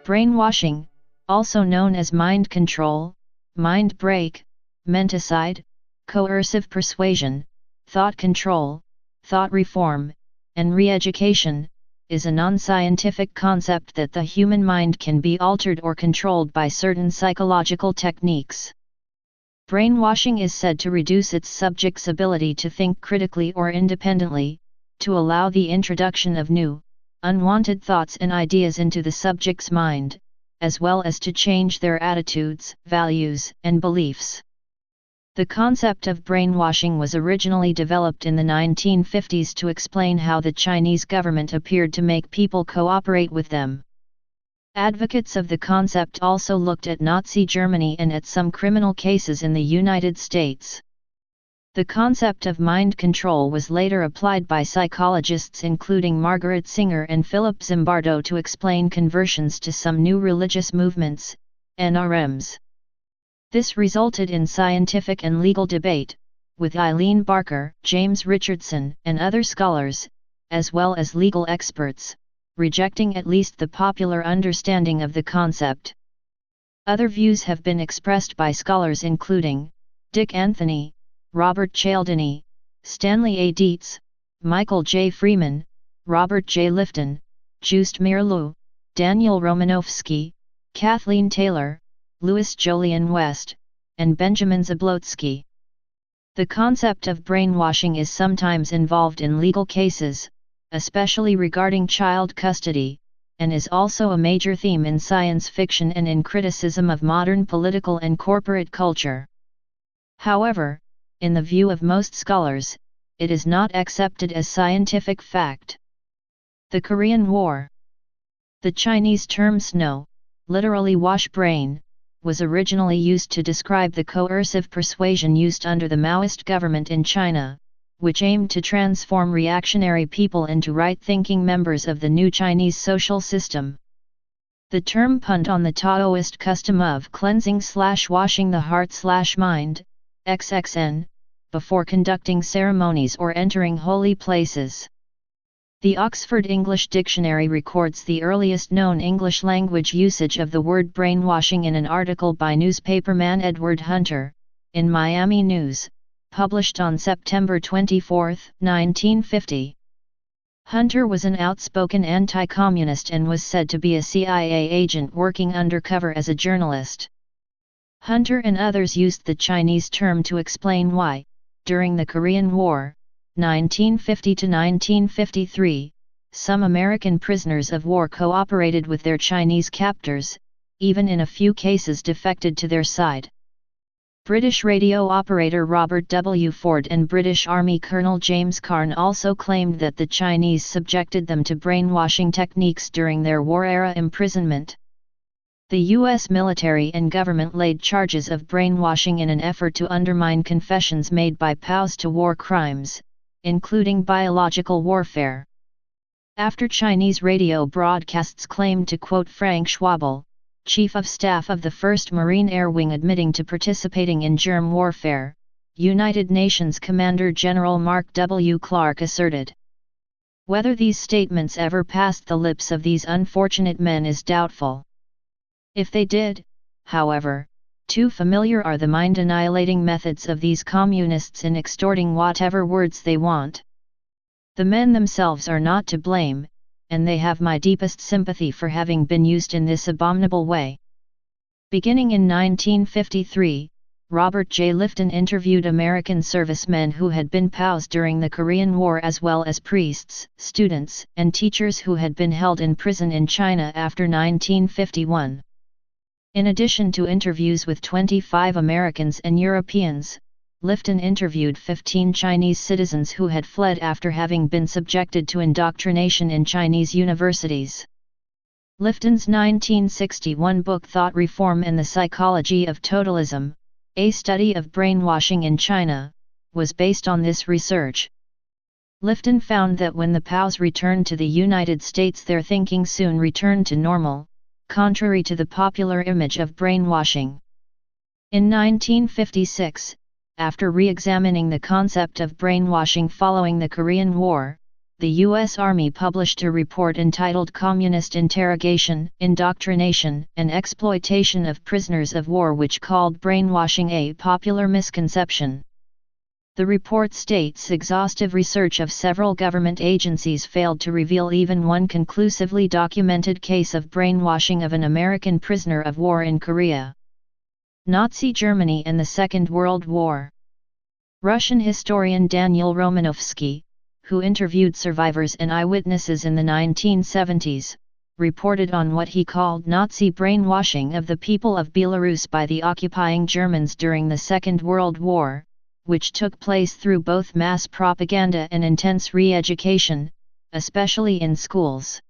Brainwashing, also known as mind control, mind break, menticide, coercive persuasion, thought control, thought reform, and re-education, is a non-scientific concept that the human mind can be altered or controlled by certain psychological techniques. Brainwashing is said to reduce its subject's ability to think critically or independently, to allow the introduction of new, unwanted thoughts and ideas into the subject's mind, as well as to change their attitudes, values, and beliefs. The concept of brainwashing was originally developed in the 1950s to explain how the Chinese government appeared to make people cooperate with them. Advocates of the concept also looked at Nazi Germany and at some criminal cases in the United States. The concept of mind control was later applied by psychologists including Margaret Singer and Philip Zimbardo to explain conversions to some new religious movements, NRMs. This resulted in scientific and legal debate, with Eileen Barker, James Richardson, and other scholars, as well as legal experts, rejecting at least the popular understanding of the concept. Other views have been expressed by scholars including Dick Anthony, Robert Cialdini, Stanley A. Dietz, Michael J. Freeman, Robert J. Lifton, Just Mirlu, Daniel Romanowski, Kathleen Taylor, Louis Jolyon West, and Benjamin Zablotsky. The concept of brainwashing is sometimes involved in legal cases, especially regarding child custody, and is also a major theme in science fiction and in criticism of modern political and corporate culture. However, in the view of most scholars, it is not accepted as scientific fact. The Korean War. The Chinese term snow, literally wash brain, was originally used to describe the coercive persuasion used under the Maoist government in China, which aimed to transform reactionary people into right-thinking members of the new Chinese social system. The term punned on the Taoist custom of cleansing/washing the heart/mind, XXN, before conducting ceremonies or entering holy places. The Oxford English Dictionary records the earliest known English language usage of the word brainwashing in an article by newspaperman Edward Hunter, in Miami News, published on September 24, 1950. Hunter was an outspoken anti-communist and was said to be a CIA agent working undercover as a journalist. Hunter and others used the Chinese term to explain why, during the Korean War, 1950 to 1953, some American prisoners of war cooperated with their Chinese captors, even in a few cases defected to their side. British radio operator Robert W. Ford and British Army Colonel James Carn also claimed that the Chinese subjected them to brainwashing techniques during their war-era imprisonment. The U.S. military and government laid charges of brainwashing in an effort to undermine confessions made by POWs to war crimes, including biological warfare. After Chinese radio broadcasts claimed to quote Frank Schwabel, Chief of Staff of the 1st Marine Air Wing, admitting to participating in germ warfare, United Nations Commander General Mark W. Clark asserted. Whether these statements ever passed the lips of these unfortunate men is doubtful. If they did, however, too familiar are the mind-annihilating methods of these communists in extorting whatever words they want. The men themselves are not to blame, and they have my deepest sympathy for having been used in this abominable way. Beginning in 1953, Robert J. Lifton interviewed American servicemen who had been POWs during the Korean War, as well as priests, students, and teachers who had been held in prison in China after 1951. In addition to interviews with 25 Americans and Europeans, Lifton interviewed 15 Chinese citizens who had fled after having been subjected to indoctrination in Chinese universities. Lifton's 1961 book Thought Reform and the Psychology of Totalism, a study of brainwashing in China, was based on this research. Lifton found that when the POWs returned to the United States, their thinking soon returned to normal, contrary to the popular image of brainwashing. In 1956, after re-examining the concept of brainwashing following the Korean War, the U.S. Army published a report entitled Communist Interrogation, Indoctrination, and Exploitation of Prisoners of War, which called brainwashing a popular misconception. The report states exhaustive research of several government agencies failed to reveal even one conclusively documented case of brainwashing of an American prisoner of war in Korea, Nazi Germany and the Second World War. Russian historian Daniel Romanovsky, who interviewed survivors and eyewitnesses in the 1970s, reported on what he called Nazi brainwashing of the people of Belarus by the occupying Germans during the Second World War, which took place through both mass propaganda and intense re-education, especially in schools.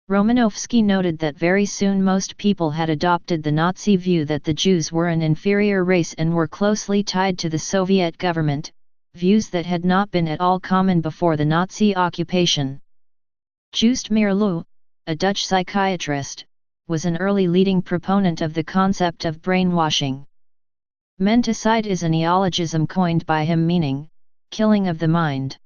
Romanovsky noted that very soon most people had adopted the Nazi view that the Jews were an inferior race and were closely tied to the Soviet government, views that had not been at all common before the Nazi occupation. Joost Meerloo, a Dutch psychiatrist, was an early leading proponent of the concept of brainwashing. Menticide is a neologism coined by him meaning, killing of the mind.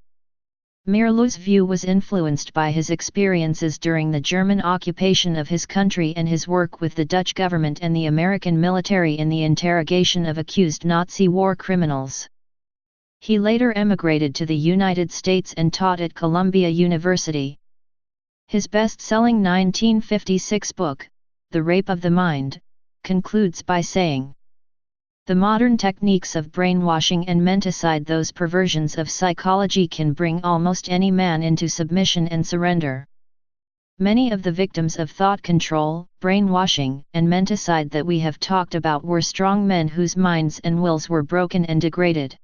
Meerloo's view was influenced by his experiences during the German occupation of his country and his work with the Dutch government and the American military in the interrogation of accused Nazi war criminals. He later emigrated to the United States and taught at Columbia University. His best-selling 1956 book, The Rape of the Mind, concludes by saying, "The modern techniques of brainwashing and menticide, those perversions of psychology, can bring almost any man into submission and surrender. Many of the victims of thought control, brainwashing, and menticide that we have talked about were strong men whose minds and wills were broken and degraded.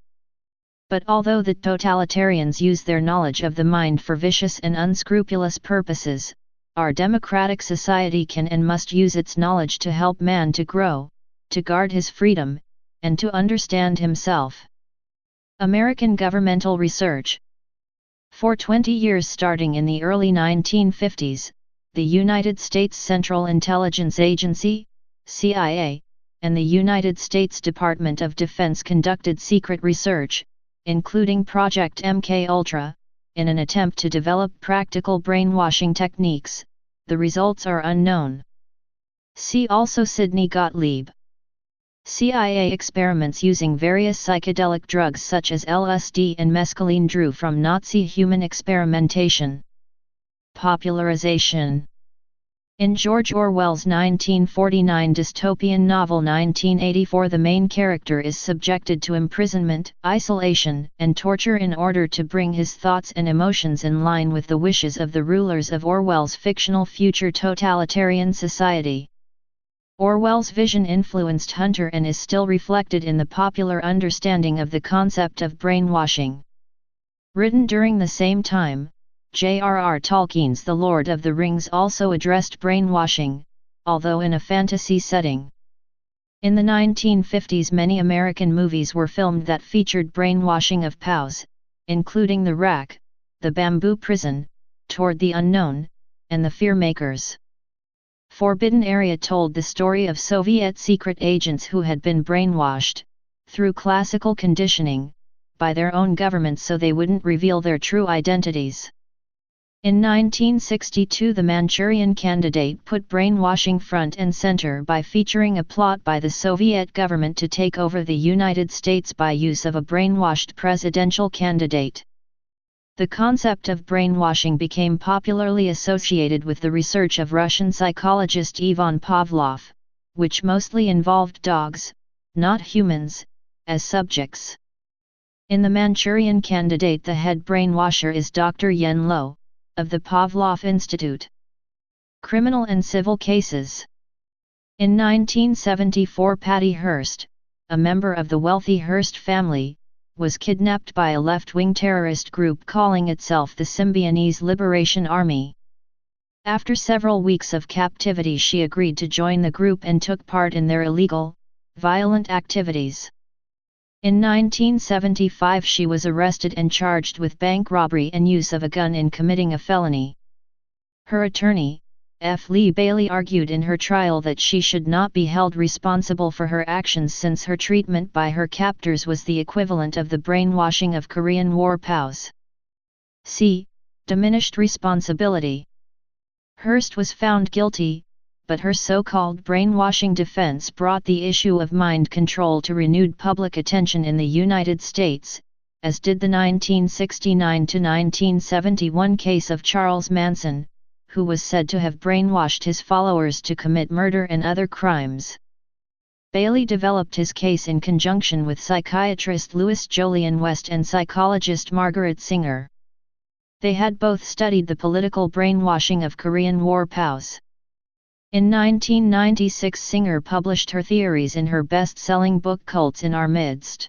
But although the totalitarians use their knowledge of the mind for vicious and unscrupulous purposes, our democratic society can and must use its knowledge to help man to grow, to guard his freedom, and to understand himself." American Governmental Research. For 20 years starting in the early 1950s, the United States Central Intelligence Agency, CIA, and the United States Department of Defense conducted secret research, including Project MKUltra, in an attempt to develop practical brainwashing techniques. The results are unknown. See also Sidney Gottlieb. CIA experiments using various psychedelic drugs such as LSD and mescaline drew from Nazi human experimentation. Popularization. In George Orwell's 1949 dystopian novel 1984, the main character is subjected to imprisonment, isolation, and torture in order to bring his thoughts and emotions in line with the wishes of the rulers of Orwell's fictional future totalitarian society. Orwell's vision influenced Hunter and is still reflected in the popular understanding of the concept of brainwashing. Written during the same time, J.R.R. Tolkien's The Lord of the Rings also addressed brainwashing, although in a fantasy setting. In the 1950s, many American movies were filmed that featured brainwashing of POWs, including The Rack, The Bamboo Prison, Toward the Unknown, and The Fearmakers. Forbidden Area told the story of Soviet secret agents who had been brainwashed, through classical conditioning, by their own government so they wouldn't reveal their true identities. In 1962, The Manchurian Candidate put brainwashing front and center by featuring a plot by the Soviet government to take over the United States by use of a brainwashed presidential candidate. The concept of brainwashing became popularly associated with the research of Russian psychologist Ivan Pavlov, which mostly involved dogs, not humans, as subjects. In The Manchurian Candidate, the head brainwasher is Dr. Yen Lo, of the Pavlov Institute. Criminal and civil cases. In 1974, Patty Hearst, a member of the wealthy Hearst family, was kidnapped by a left-wing terrorist group calling itself the Symbionese Liberation Army. After several weeks of captivity, she agreed to join the group and took part in their illegal, violent activities. In 1975, she was arrested and charged with bank robbery and use of a gun in committing a felony. Her attorney, F. Lee Bailey, argued in her trial that she should not be held responsible for her actions since her treatment by her captors was the equivalent of the brainwashing of Korean War POWs. See Diminished responsibility. Hearst was found guilty, but her so-called brainwashing defense brought the issue of mind control to renewed public attention in the United States, as did the 1969-1971 case of Charles Manson, who was said to have brainwashed his followers to commit murder and other crimes. Bailey developed his case in conjunction with psychiatrist Louis Jolyon West and psychologist Margaret Singer. They had both studied the political brainwashing of Korean War POWs. In 1996, Singer published her theories in her best-selling book Cults in Our Midst.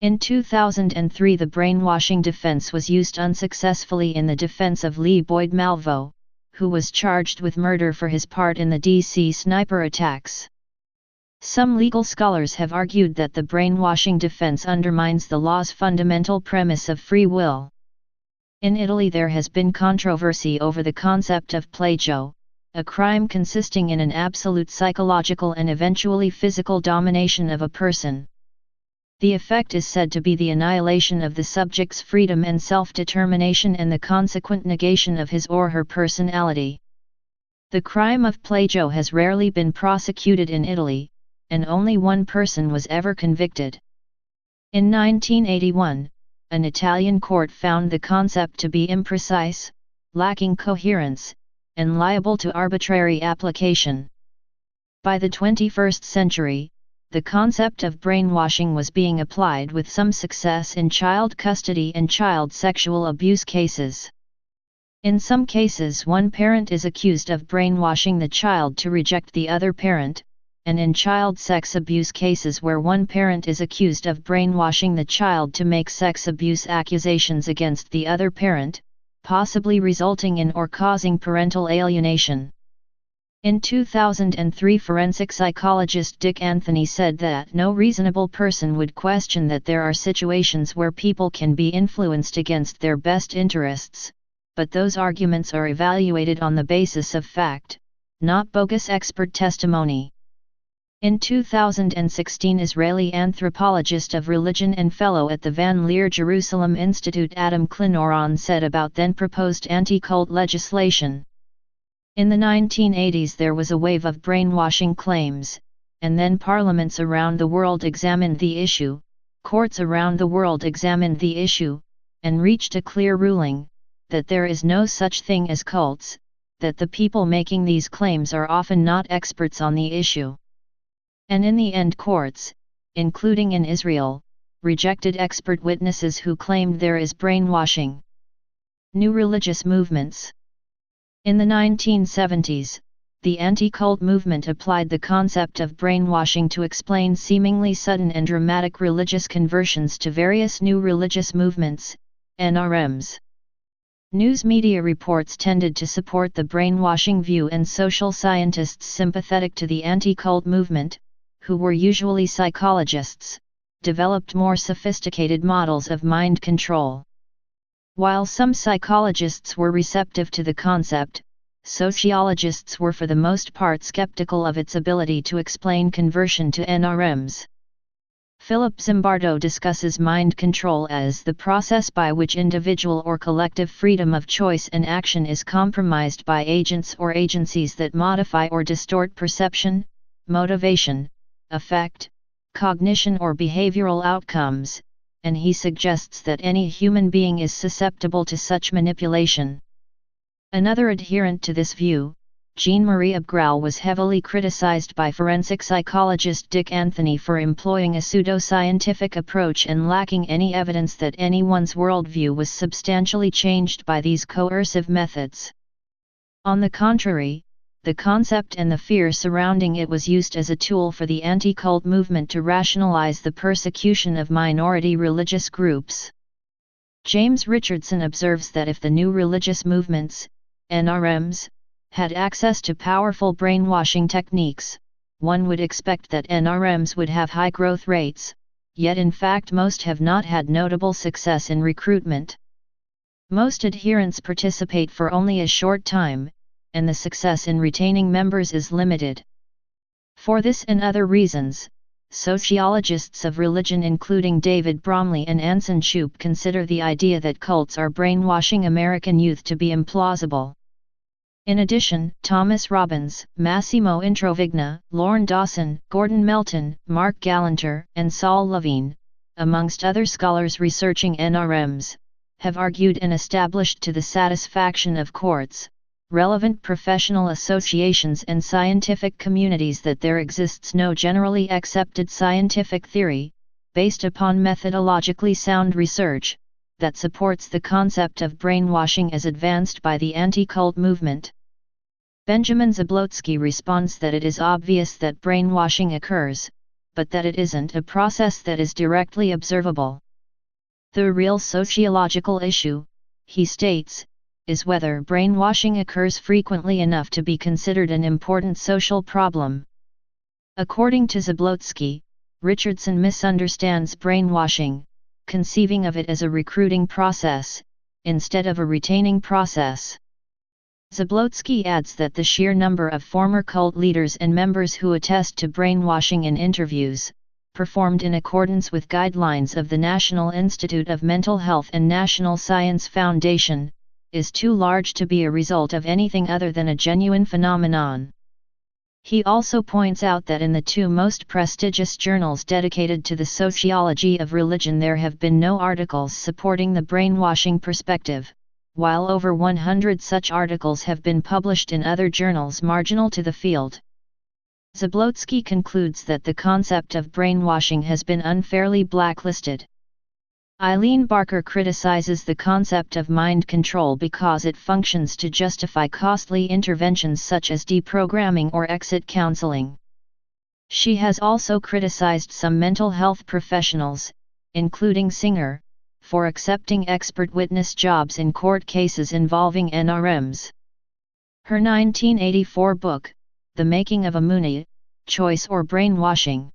In 2003, the brainwashing defense was used unsuccessfully in the defense of Lee Boyd Malvo, who was charged with murder for his part in the D.C. sniper attacks. Some legal scholars have argued that the brainwashing defense undermines the law's fundamental premise of free will. In Italy, there has been controversy over the concept of plagio, a crime consisting in an absolute psychological and eventually physical domination of a person. The effect is said to be the annihilation of the subject's freedom and self-determination and the consequent negation of his or her personality. The crime of plagio has rarely been prosecuted in Italy, and only one person was ever convicted. In 1981, an Italian court found the concept to be imprecise, lacking coherence, and liable to arbitrary application. By the 21st century, the concept of brainwashing was being applied with some success in child custody and child sexual abuse cases. In some cases, one parent is accused of brainwashing the child to reject the other parent, and in child sex abuse cases where one parent is accused of brainwashing the child to make sex abuse accusations against the other parent, possibly resulting in or causing parental alienation. In 2003, forensic psychologist Dick Anthony said that no reasonable person would question that there are situations where people can be influenced against their best interests, but those arguments are evaluated on the basis of fact, not bogus expert testimony. In 2016, Israeli anthropologist of religion and fellow at the Van Leer Jerusalem Institute Adam Klinoran said about then-proposed anti-cult legislation. In the 1980s there was a wave of brainwashing claims, and then parliaments around the world examined the issue, courts around the world examined the issue, and reached a clear ruling, that there is no such thing as cults, that the people making these claims are often not experts on the issue. And in the end, courts, including in Israel, rejected expert witnesses who claimed there is brainwashing. New religious movements. In the 1970s, the anti-cult movement applied the concept of brainwashing to explain seemingly sudden and dramatic religious conversions to various new religious movements, NRMs. News media reports tended to support the brainwashing view, and social scientists sympathetic to the anti-cult movement, who were usually psychologists, developed more sophisticated models of mind control. While some psychologists were receptive to the concept, sociologists were for the most part skeptical of its ability to explain conversion to NRMs. Philip Zimbardo discusses mind control as the process by which individual or collective freedom of choice and action is compromised by agents or agencies that modify or distort perception, motivation, affect, cognition or behavioral outcomes, and he suggests that any human being is susceptible to such manipulation. Another adherent to this view, Jean-Marie Abgrau, was heavily criticized by forensic psychologist Dick Anthony for employing a pseudo-scientific approach and lacking any evidence that anyone's worldview was substantially changed by these coercive methods. On the contrary, the concept and the fear surrounding it was used as a tool for the anti-cult movement to rationalize the persecution of minority religious groups. James Richardson observes that if the new religious movements, NRMs, had access to powerful brainwashing techniques, one would expect that NRMs would have high growth rates, yet in fact most have not had notable success in recruitment. Most adherents participate for only a short time, and the success in retaining members is limited. For this and other reasons, sociologists of religion including David Bromley and Anson Shoup consider the idea that cults are brainwashing American youth to be implausible. In addition, Thomas Robbins, Massimo Introvigna, Lorne Dawson, Gordon Melton, Mark Galanter, and Saul Levine, amongst other scholars researching NRMs, have argued and established to the satisfaction of courts, relevant professional associations and scientific communities that there exists no generally accepted scientific theory, based upon methodologically sound research, that supports the concept of brainwashing as advanced by the anti-cult movement. Benjamin Zablotsky responds that it is obvious that brainwashing occurs, but that it isn't a process that is directly observable. The real sociological issue, he states, is whether brainwashing occurs frequently enough to be considered an important social problem. According to Zablotsky, Richardson misunderstands brainwashing, conceiving of it as a recruiting process, instead of a retaining process. Zablotsky adds that the sheer number of former cult leaders and members who attest to brainwashing in interviews, performed in accordance with guidelines of the National Institute of Mental Health and National Science Foundation, is too large to be a result of anything other than a genuine phenomenon. He also points out that in the two most prestigious journals dedicated to the sociology of religion there have been no articles supporting the brainwashing perspective, while over 100 such articles have been published in other journals marginal to the field. Zablotsky concludes that the concept of brainwashing has been unfairly blacklisted. Eileen Barker criticizes the concept of mind control because it functions to justify costly interventions such as deprogramming or exit counseling. She has also criticized some mental health professionals, including Singer, for accepting expert witness jobs in court cases involving NRMs. Her 1984 book, The Making of a Muni, Choice or Brainwashing,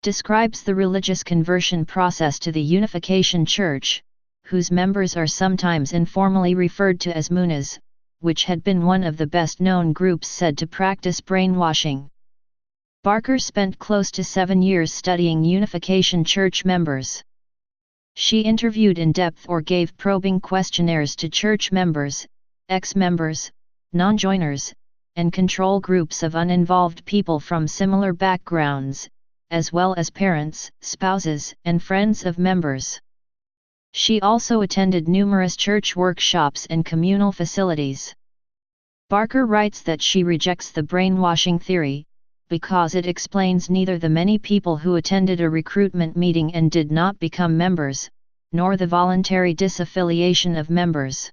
describes the religious conversion process to the Unification Church, whose members are sometimes informally referred to as Munas, which had been one of the best-known groups said to practice brainwashing. Barker spent close to 7 years studying Unification Church members. She interviewed in depth or gave probing questionnaires to church members, ex-members, non-joiners, and control groups of uninvolved people from similar backgrounds, as well as parents, spouses, and friends of members. She also attended numerous church workshops and communal facilities. Barker writes that she rejects the brainwashing theory, because it explains neither the many people who attended a recruitment meeting and did not become members, nor the voluntary disaffiliation of members.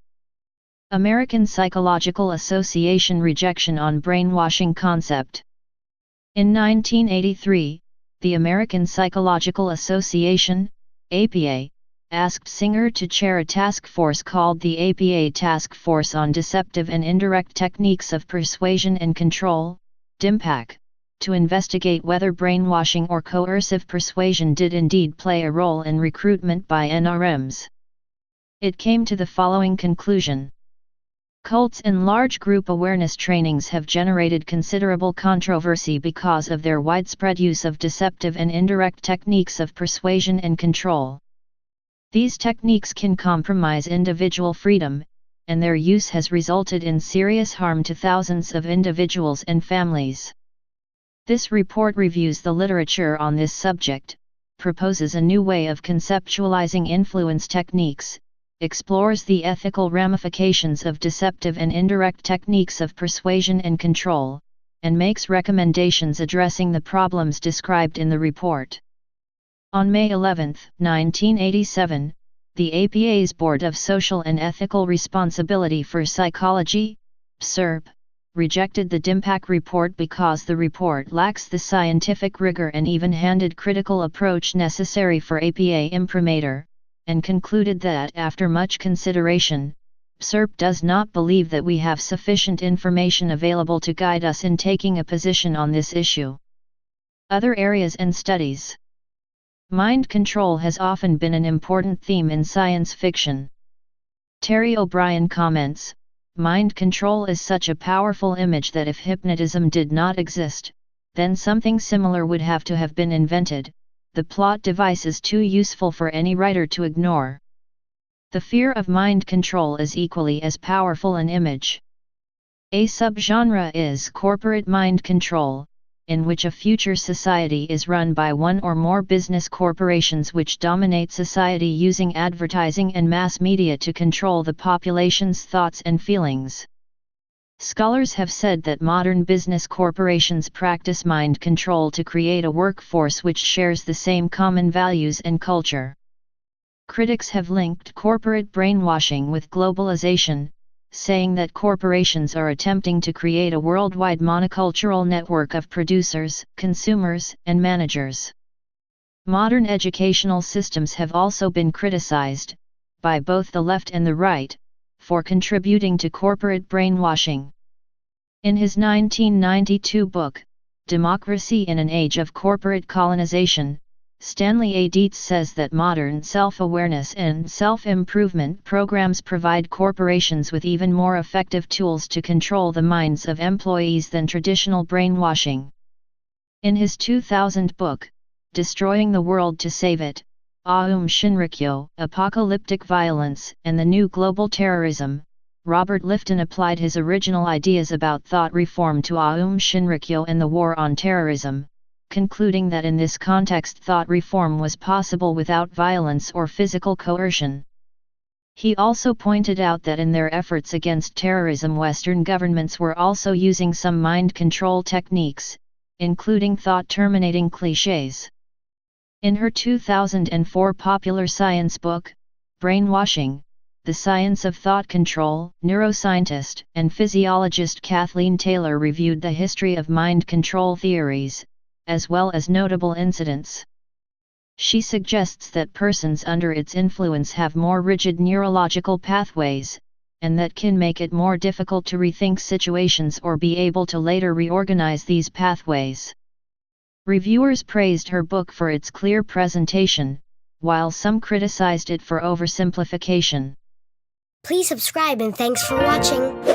American Psychological Association Rejection on Brainwashing Concept. In 1983, the American Psychological Association, APA, asked Singer to chair a task force called the APA Task Force on Deceptive and Indirect Techniques of Persuasion and Control, DIMPAC, to investigate whether brainwashing or coercive persuasion did indeed play a role in recruitment by NRMs. It came to the following conclusion. Cults and large group awareness trainings have generated considerable controversy because of their widespread use of deceptive and indirect techniques of persuasion and control. These techniques can compromise individual freedom, and their use has resulted in serious harm to thousands of individuals and families. This report reviews the literature on this subject, proposes a new way of conceptualizing influence techniques, explores the ethical ramifications of deceptive and indirect techniques of persuasion and control, and makes recommendations addressing the problems described in the report. On May 11, 1987, the APA's Board of Social and Ethical Responsibility for Psychology, BSERP, rejected the DIMPAC report because the report lacks the scientific rigor and even-handed critical approach necessary for APA imprimatur, and concluded that after much consideration, BSERP does not believe that we have sufficient information available to guide us in taking a position on this issue. Other areas and studies. Mind control has often been an important theme in science fiction. Terry O'Brien comments, "Mind control is such a powerful image that if hypnotism did not exist, then something similar would have to have been invented. The plot device is too useful for any writer to ignore. The fear of mind control is equally as powerful an image. A subgenre is corporate mind control, in which a future society is run by one or more business corporations which dominate society using advertising and mass media to control the population's thoughts and feelings. Scholars have said that modern business corporations practice mind control to create a workforce which shares the same common values and culture. Critics have linked corporate brainwashing with globalization, saying that corporations are attempting to create a worldwide monocultural network of producers, consumers, and managers. Modern educational systems have also been criticized, by both the left and the right, for contributing to corporate brainwashing. In his 1992 book, Democracy in an Age of Corporate Colonization, Stanley A. Dietz says that modern self-awareness and self-improvement programs provide corporations with even more effective tools to control the minds of employees than traditional brainwashing. In his 2000 book, Destroying the World to Save It, Aum Shinrikyo, Apocalyptic Violence and the New Global Terrorism, Robert Lifton applied his original ideas about thought reform to Aum Shinrikyo and the War on Terrorism, concluding that in this context thought reform was possible without violence or physical coercion. He also pointed out that in their efforts against terrorism Western governments were also using some mind control techniques, including thought-terminating clichés. In her 2004 popular science book, Brainwashing, The Science of Thought Control, neuroscientist and physiologist Kathleen Tailor reviewed the history of mind control theories, as well as notable incidents. She suggests that persons under its influence have more rigid neurological pathways, and that can make it more difficult to rethink situations or be able to later reorganize these pathways. Reviewers praised her book for its clear presentation, while some criticized it for oversimplification. Please subscribe and thanks for watching.